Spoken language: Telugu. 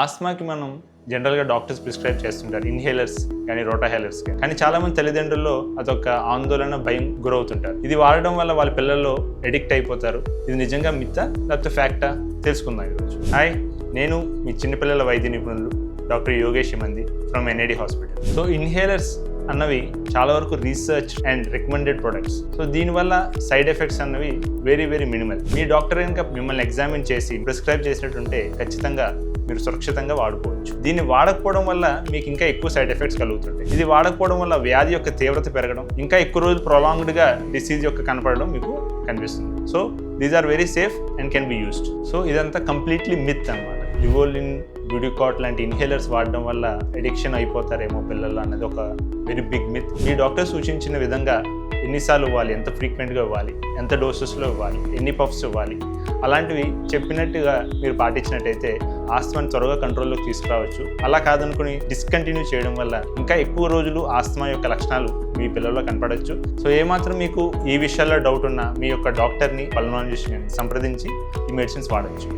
ఆస్మాకి మనం జనరల్గా డాక్టర్స్ ప్రిస్క్రైబ్ చేస్తుంటారు ఇన్హేలర్స్ కానీ రోటాహేలర్స్ కానీ చాలామంది తల్లిదండ్రుల్లో అదొక ఆందోళన భయం గురవుతుంటారు. ఇది వాడడం వల్ల వాళ్ళ పిల్లల్లో ఎడిక్ట్ అయిపోతారు. ఇది నిజంగా మిత్తా లేకపోతే ఫ్యాక్టా తెలుసుకుందాం ఈరోజు. హాయ్, నేను మీ చిన్నపిల్లల వైద్య నిపుణులు డాక్టర్ యోగేష్ మంది from NID hospital. So inhalers అన్నవి చాలా వరకు research and recommended products. So దీనివల్ల సైడ్ ఎఫెక్ట్స్ అన్నవి వెరీ మినిమల్. మీ డాక్టర్ కనుక మిమ్మల్ని ఎగ్జామిన్ చేసి ప్రిస్క్రైబ్ చేసినట్టుంటే ఖచ్చితంగా మీరు సురక్షితంగా వాడుకోవచ్చు. దీన్ని వాడకపోవడం వల్ల మీకు ఇంకా ఎక్కువ సైడ్ ఎఫెక్ట్స్ కలుగుతుంటాయి. ఇది వాడకపోవడం వల్ల వ్యాధి యొక్క తీవ్రత పెరగడం, ఇంకా ఎక్కువ రోజులు ప్రొలాంగ్డ్గా డిసీజ్ యొక్క కనపడడం మీకు కనిపిస్తుంది. So these are very safe and can be used. So ఇదంతా కంప్లీట్లీ మిత్ అన్నమాట. లివోలిన్, బ్యూడికాట్ లాంటి ఇన్హేలర్స్ వాడడం వల్ల ఎడిక్షన్ అయిపోతారేమో పిల్లలు అన్నది ఒక వెరీ బిగ్ మిత్. మీ డాక్టర్ సూచించిన విధంగా ఎన్నిసార్లు ఇవ్వాలి, ఎంత ఫ్రీక్వెంట్గా ఇవ్వాలి, ఎంత డోసెస్లో ఇవ్వాలి, ఎన్ని పఫ్స్ ఇవ్వాలి, అలాంటివి చెప్పినట్టుగా మీరు పాటించినట్టయితే ఆస్తమాని త్వరగా కంట్రోల్లోకి తీసుకురావచ్చు. అలా కాదనుకుని డిస్కంటిన్యూ చేయడం వల్ల ఇంకా ఎక్కువ రోజులు ఆస్తమా యొక్క లక్షణాలు మీ పిల్లల్లో కనపడవచ్చు. సో ఏమాత్రం మీకు ఈ విషయాల్లో డౌట్ ఉన్నా మీ యొక్క డాక్టర్ని పల్మనాలజిస్ట్ని సంప్రదించి ఈ మెడిసిన్స్ వాడవచ్చు.